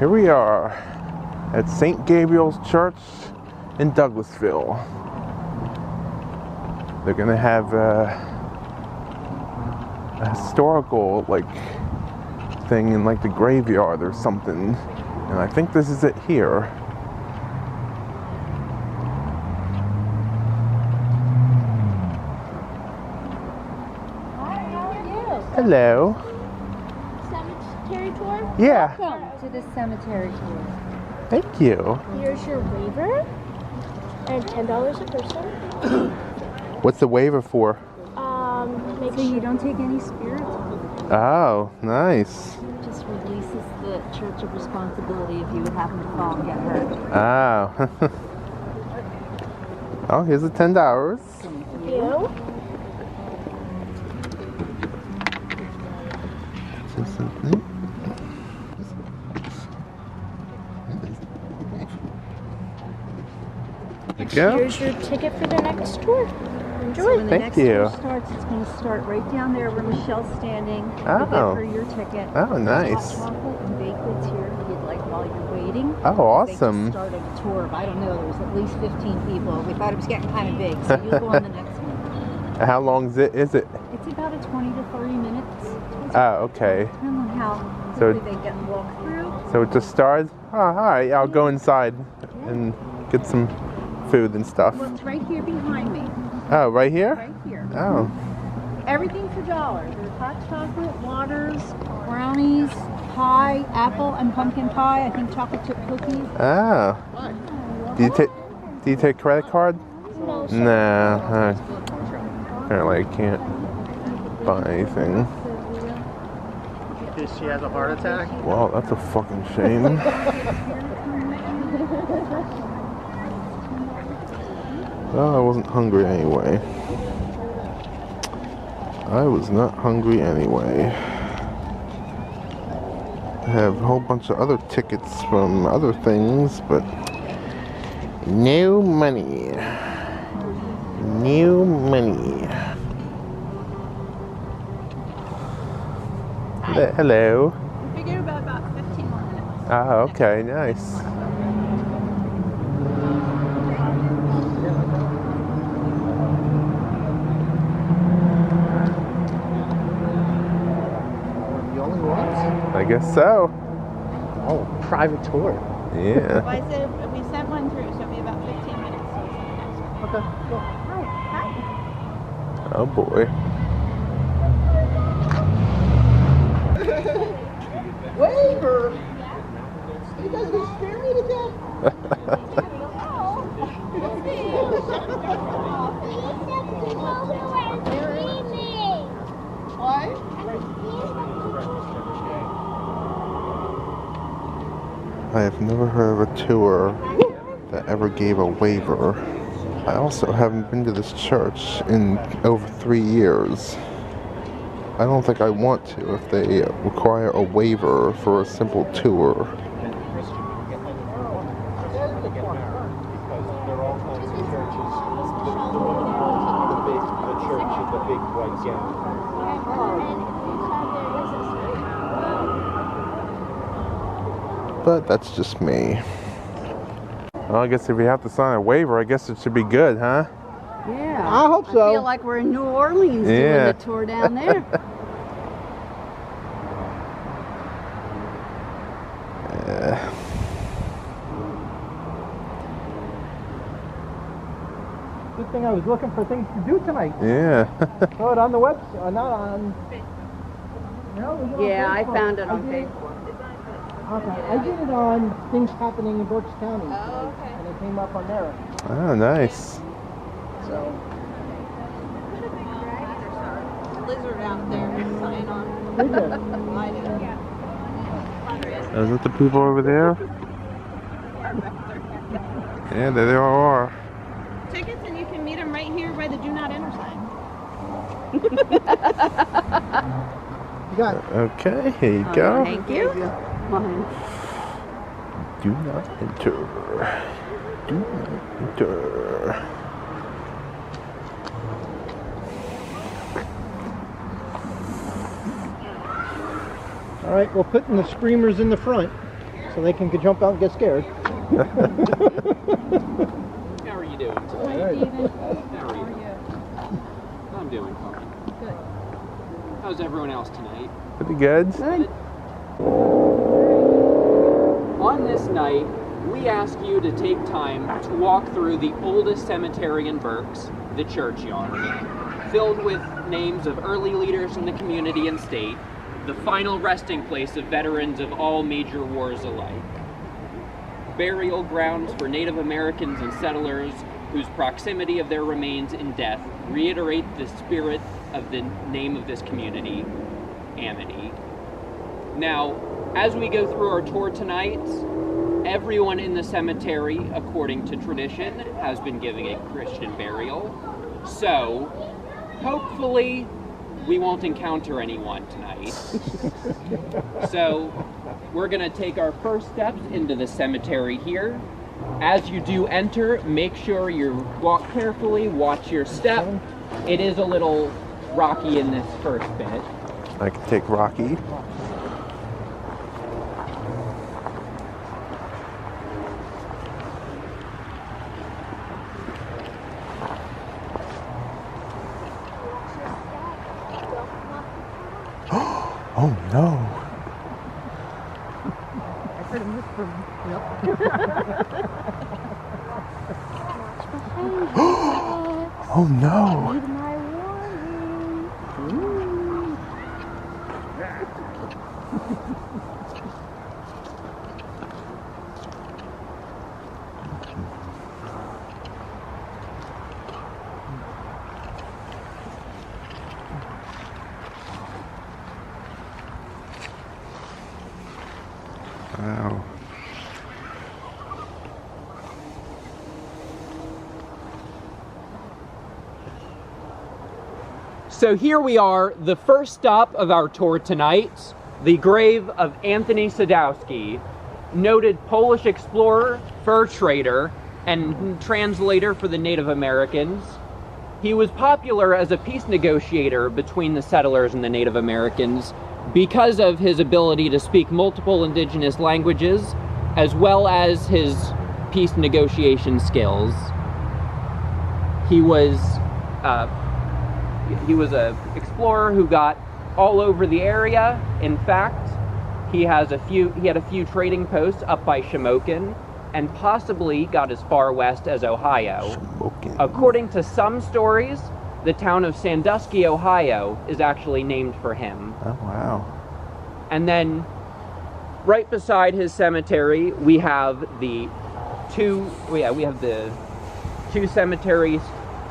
Here we are at St Gabriel's Church in Douglassville. They're gonna have a historical thing in the graveyard or something, and I think this is it here. Hi, how are you? Hello. Cemetery tour? Yeah. Welcome to the cemetery tour. Thank you. Here's your waiver, and $10 a person. What's the waiver for? Make sure you don't take any spirits. Oh, nice. Just releases the church of responsibility if you would happen to fall and get hurt. Oh. Oh, here's the $10. Thank you. There you go. Here's your ticket for the next tour. Enjoy. So when the Thank next you. tour starts, it's going to start right down there where Michelle's standing. You Oh. get her your ticket. Oh, nice. Hot chocolate and baked goods here if you'd like while you're waiting. Oh, awesome. They just started a tour of, I don't know, there was at least 15 people. We thought it was getting kind of big, so you'll go on the next one. How long is it? It's about a 20 to 30 minutes. Oh, okay. Depending on how So- quickly they get walked through. So it just starts? Oh, alright, I'll go inside and get some food and stuff. Well, it's right here behind me. Oh, right here? Right here. Oh. Everything for $1. There's hot chocolate, waters, brownies, pie, apple and pumpkin pie. I think chocolate chip cookies. Oh. Do you take credit card? No, sir. Nah. Apparently I can't buy anything. She has a heart attack. Wow, that's a fucking shame. Well, I wasn't hungry anyway. I was not hungry anyway. I have a whole bunch of other tickets from other things, but no money. No money. Hello. We figured about 15 more minutes. Ah, okay, nice. The only ones? I guess so. Oh, private tour. Yeah. Well, I said we sent one through, so it'll be about 15 minutes. So it's the next one. Okay, cool. Hi. Oh boy. Waiver! You guys gonna scare me to death? I have never heard of a tour that ever gave a waiver. I also haven't been to this church in over 3 years. I don't think I want to if they require a waiver for a simple tour. But that's just me. Well, I guess if we have to sign a waiver, I guess it should be good, huh? Yeah. I hope so. I feel like we're in New Orleans Yeah. doing the tour down there. Good thing I was looking for things to do tonight. Yeah. Saw it on the website, not on... No, it was on Yeah, I Facebook. found it on I did- Facebook. Okay, I did it on things happening in Berks County. Oh, okay. And it came up on there. Oh, nice. So, Lizard out there sign on. did you? I do. Is that the people over there? Yeah, there they all are. Tickets, and you can meet them right here by the Do Not Enter sign. You got it. Okay, here you go. Thank you. Mine. Do not enter. Do not enter. All right, we're putting the streamers in the front. so they can jump out and get scared. How are you doing today? Hi, Steven. How are you? I'm doing fine. Good. How's everyone else tonight? Pretty good. Good. On this night, we ask you to take time to walk through the oldest cemetery in Berks, the churchyard, filled with names of early leaders in the community and state, the final resting place of veterans of all major wars alike. Burial grounds for Native Americans and settlers whose proximity of their remains in death reiterate the spirit of the name of this community, Amity. Now, as we go through our tour tonight, everyone in the cemetery, according to tradition, has been given a Christian burial. So, hopefully, we won't encounter anyone tonight. So, we're going to take our first steps into the cemetery here. As you do enter, make sure you walk carefully, watch your step. It is a little rocky in this first bit. I can take Rocky. Oh no. I heard him whisper. Oh no. Need my warning. Wow. So here we are, the first stop of our tour tonight, the grave of Anthony Sadowski, noted Polish explorer, fur trader, and translator for the Native Americans. He was popular as a peace negotiator between the settlers and the Native Americans because of his ability to speak multiple indigenous languages, as well as his peace negotiation skills. He was an explorer who got all over the area. In fact, he had a few trading posts up by Shamokin, and possibly got as far west as Ohio. Smoking. According to some stories, the town of Sandusky, Ohio, is actually named for him. Oh wow. And then, right beside his cemetery, we have the two cemetery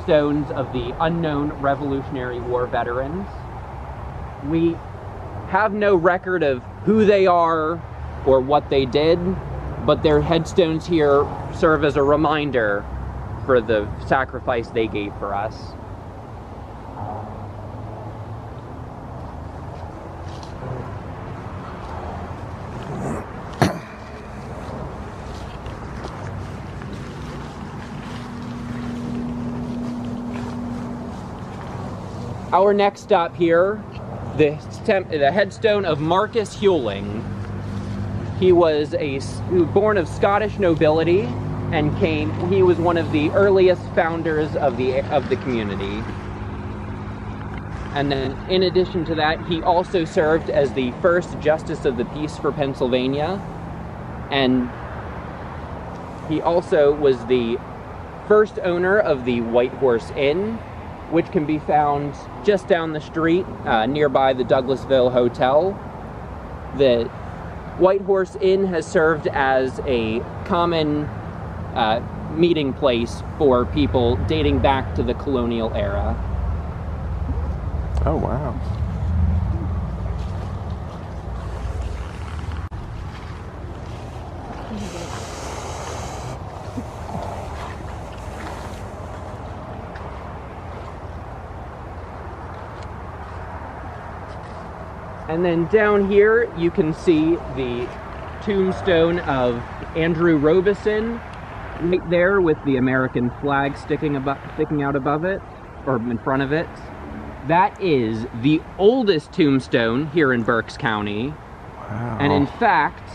stones of the unknown Revolutionary War veterans. We have no record of who they are or what they did, but their headstones here serve as a reminder for the sacrifice they gave for us. Our next stop here, the headstone of Marcus Hewling. He was born of Scottish nobility and he was one of the earliest founders of the community. And then in addition to that, he also served as the first Justice of the Peace for Pennsylvania. And he also was the first owner of the White Horse Inn, which can be found just down the street nearby the Douglassville Hotel. The White Horse Inn has served as a common meeting place for people dating back to the colonial era. Oh wow. And then down here, you can see the tombstone of Andrew Robeson, right there with the American flag sticking out above it, or in front of it. That is the oldest tombstone here in Berks County. Wow. And in fact,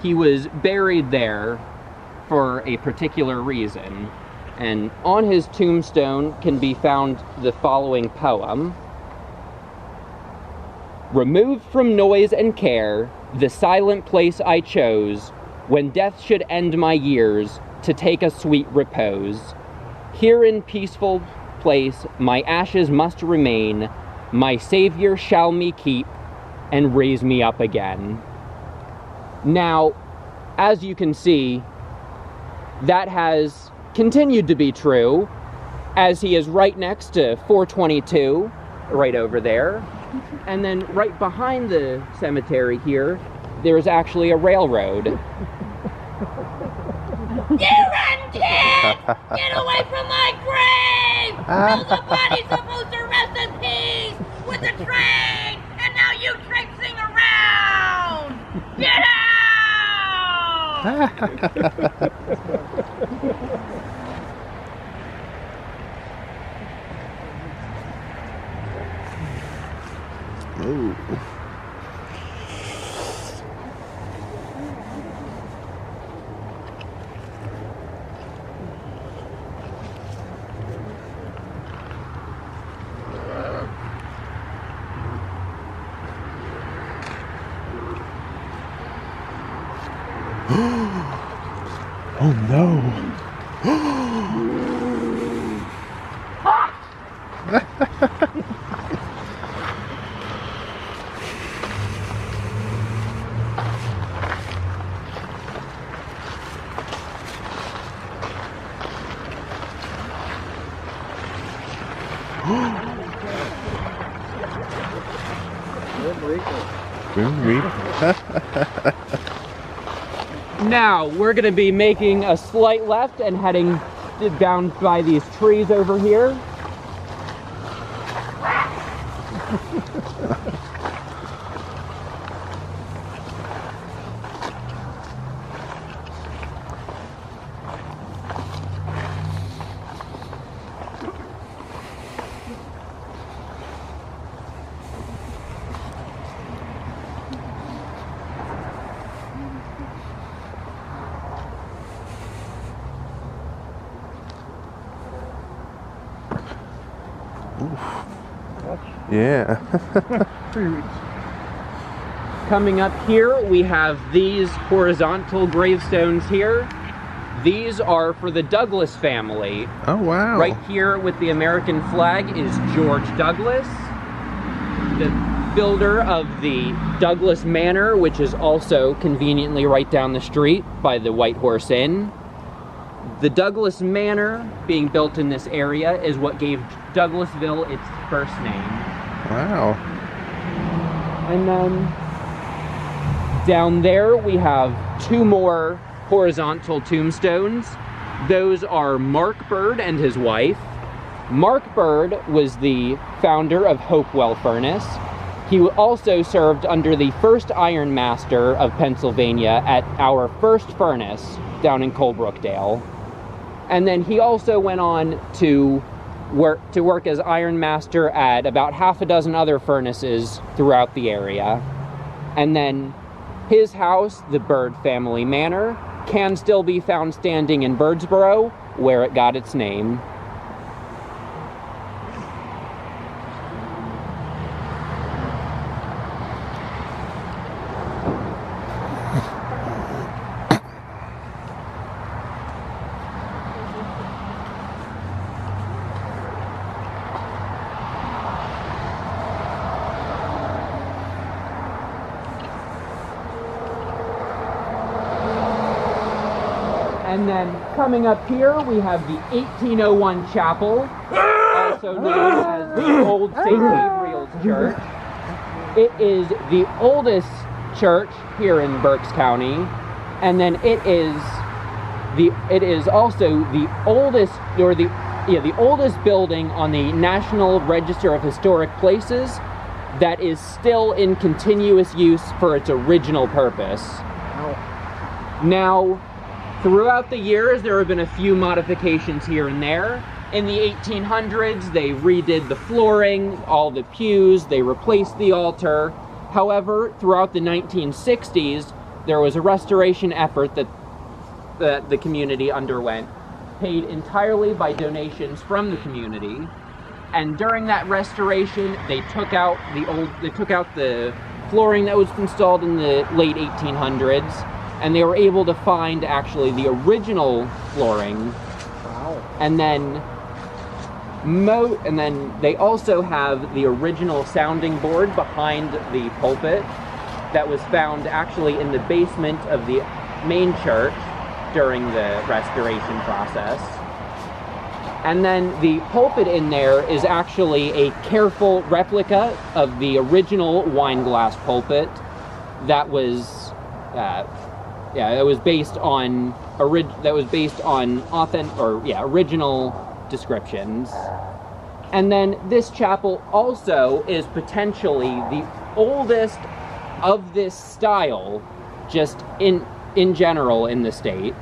he was buried there for a particular reason. And on his tombstone can be found the following poem. Removed from noise and care, the silent place I chose, when death should end my years, to take a sweet repose. Here in peaceful place my ashes must remain, my Savior shall me keep, and raise me up again. Now, as you can see, that has continued to be true, as he is right next to 422, right over there. And then right behind the cemetery here, there's actually a railroad. You run, kids! Get away from my grave! How's the body supposed to rest in peace with the train? And now you traipsing around! Get out! Ooh. Oh no! Now, we're going to be making a slight left and heading down by these trees over here. Yeah. Coming up here, we have these horizontal gravestones here. These are for the Douglas family. Oh, wow. Right here with the American flag is George Douglas, the builder of the Douglas Manor, which is also conveniently right down the street by the White Horse Inn. The Douglas Manor being built in this area is what gave Douglassville its first name. Wow. And then down there we have two more horizontal tombstones. Those are Mark Bird and his wife. Mark Bird was the founder of Hopewell Furnace. He also served under the first iron master of Pennsylvania at our first furnace down in Colebrookdale. And then he also went on to work as iron master at about half a dozen other furnaces throughout the area. And then his house, the Bird family manor, can still be found standing in Birdsboro, where it got its name. And then coming up here, we have the 1801 chapel, also known as the old St Gabriel's Church. It is the oldest church here in Berks County, and then it is also the oldest, or the oldest building on the National Register of Historic Places that is still in continuous use for its original purpose. Now, throughout the years, there have been a few modifications here and there. In the 1800s, they redid the flooring, all the pews, they replaced the altar. However, throughout the 1960s, there was a restoration effort that the community underwent, paid entirely by donations from the community. And during that restoration, they took out the flooring that was installed in the late 1800s, and they were able to find actually the original flooring. Wow. And then they also have the original sounding board behind the pulpit that was found actually in the basement of the main church during the restoration process. And then the pulpit in there is actually a careful replica of the original wine glass pulpit that was based on original descriptions. And then this chapel also is potentially the oldest of this style, just in general in the state.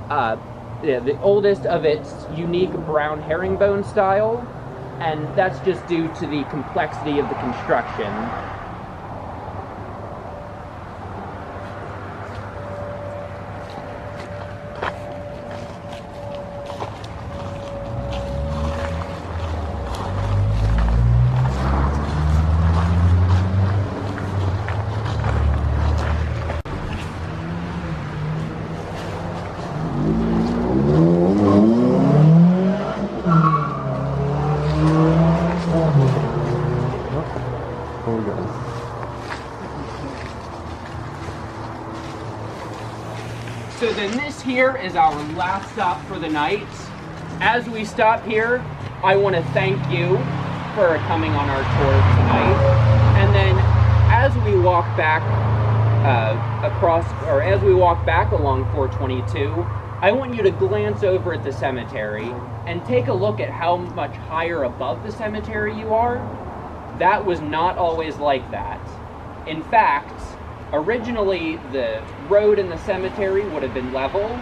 The oldest of its unique brown herringbone style, and that's just due to the complexity of the construction. So then this here is our last stop for the night. As we stop here, I want to thank you for coming on our tour tonight. And then as we walk back along 422, I want you to glance over at the cemetery and take a look at how much higher above the cemetery you are. That was not always like that. In fact, originally the road in the cemetery would have been level.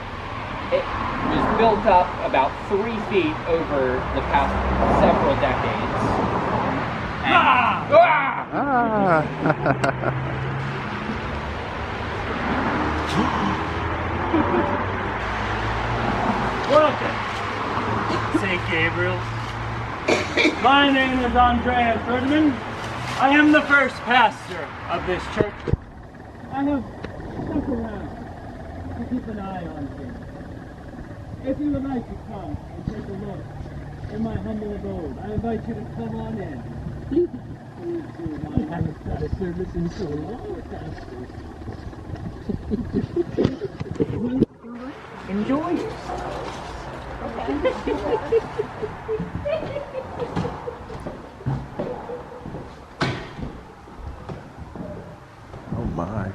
It was built up about 3 feet over the past several decades. Welcome, St. Gabriel. My name is Andreas Ferdinand. I am the first pastor of this church. I have stuck around to keep an eye on things. If you would like to come and take a look in my humble abode, I invite you to come on in. I haven't had a service in so long, Pastor. Enjoy yourself. Oh my.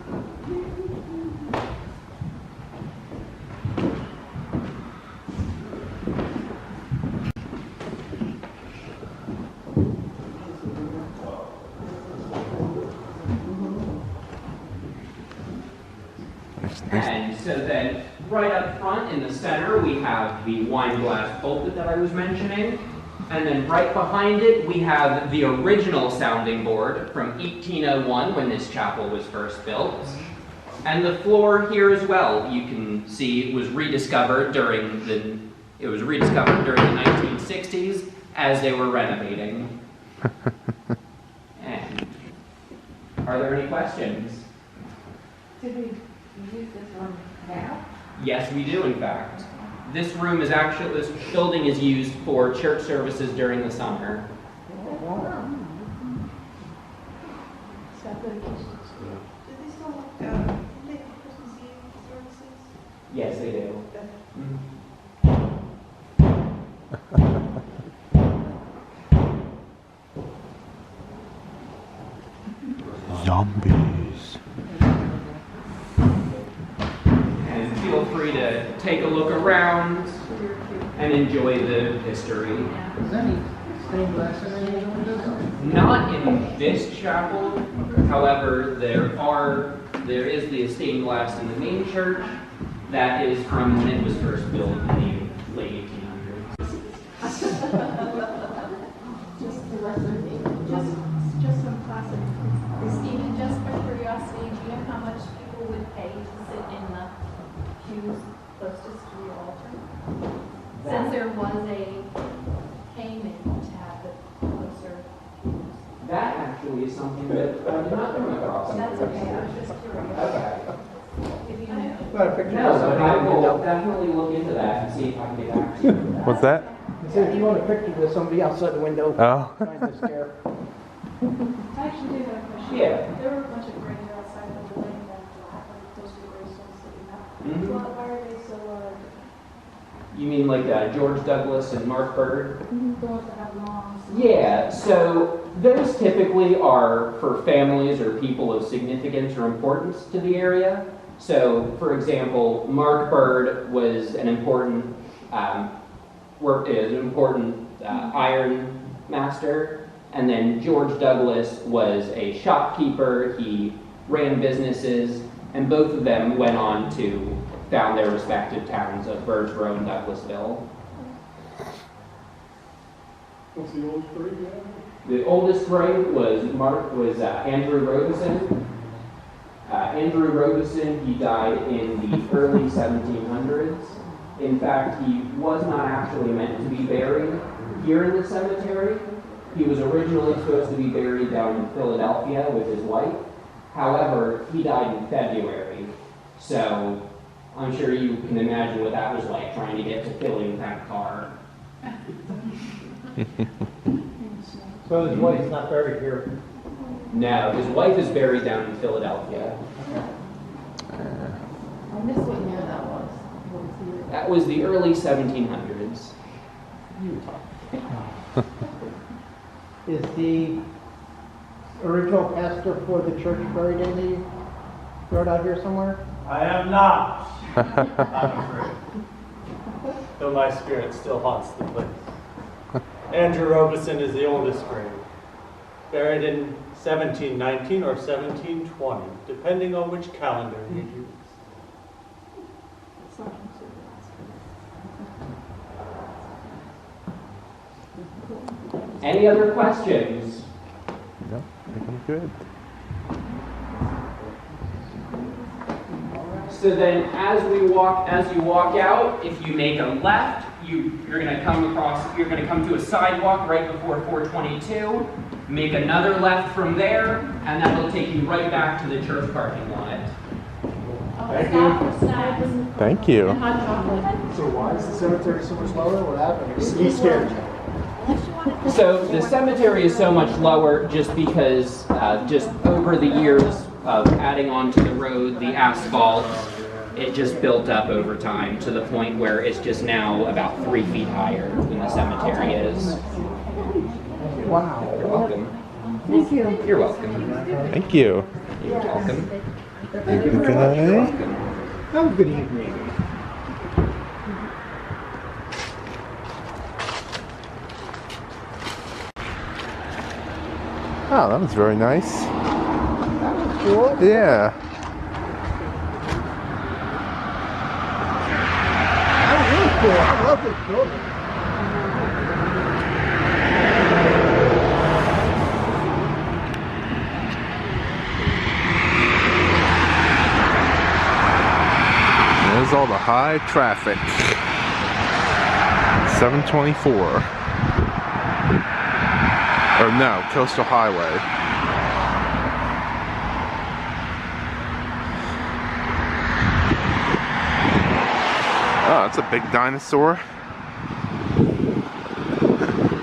And so then, right up front in the center, we have the wine glass pulpit that I was mentioning. And then right behind it, we have the original sounding board from 1801 when this chapel was first built. And the floor here as well, you can see it was rediscovered during the 1960s as they were renovating. And are there any questions? Did we use this one now? Yes, we do, in fact. This building is used for church services during the summer. Do they still make Christmas Eve services? Yes, they do. Zombies. And feel free to take a look around and enjoy the history. Is there any stained glass in any of the windows? Not in this chapel. However, there is the stained glass in the main church that is from when it was first built in the late 1800s. Just some classic. Stephen, just for curiosity, do you know how much there was a payment to have the closer. That actually is something that I did not come across. That's okay, I was just curious. Okay. If you know. Got a picture No, of but somebody. I will definitely look into that and see if I can get back to you. with that. What's that? He said, if you want a picture of somebody outside the window. Oh. Behind the stair. I actually do have a question. Yeah. There were a bunch of graves outside of the building that happened close to the gravestones that we have. Mhm. Why are they so different? You mean like George Douglas and Mark Bird? The ones that have long. Yeah, so those typically are for families or people of significance or importance to the area. So, for example, Mark Bird was an important iron master, and then George Douglas was a shopkeeper. He ran businesses, and both of them went on to found their respective towns of Birdsboro and Douglassville. What's the oldest grave you have? The oldest grave was Andrew Robeson. Andrew Robeson, he died in the early 1700s. In fact, he was not actually meant to be buried here in the cemetery. He was originally supposed to be buried down in Philadelphia with his wife. However, he died in February, so I'm sure you can imagine what that was like, trying to get to Philly with that car. So his wife's not buried here. No, his wife is buried down in Philadelphia. I missed what year that was. What was the year? That was the early 1700s. Is the original pastor for the church buried in the road out here somewhere? I am not. I'm afraid. Though my spirit still haunts the place. Andrew Robeson is the oldest grave, buried in 1719 or 1720, depending on which calendar you use. It's not considered. Any other questions? No, I think I'm good. So then, as you walk out, if you make a left, you're going to come to a sidewalk right before 422. Make another left from there, and that will take you right back to the church parking lot. Thank you. Thank you. So why is the cemetery so much lower? What happened? He's scared you. So the cemetery is so much lower just because just over the years of adding onto the road the asphalt, it just built up over time to the point where it's just now about 3 feet higher than the cemetery is. Wow. You're welcome. Thank you. You're welcome. Thank you. You're welcome. Okay. Have a good evening. Oh, that was very nice. That was cool. Yeah. That was really cool. I love this building. There's all the high traffic. 724. Or no, Coastal Highway. Oh, that's a big dinosaur.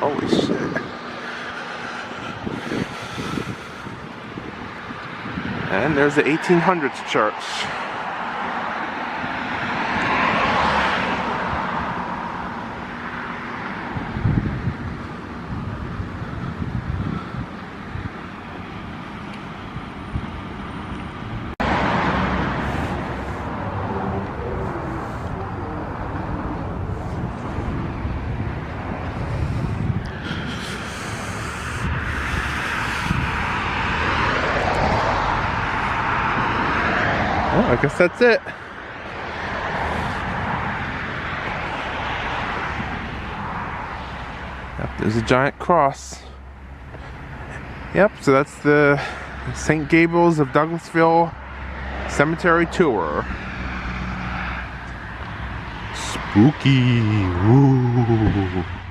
Holy shit. And there's the 1800s church. Well, I guess that's it. Yep, there's a giant cross. Yep, so that's the St. Gabriel's of Douglassville Cemetery tour. Spooky. Ooh.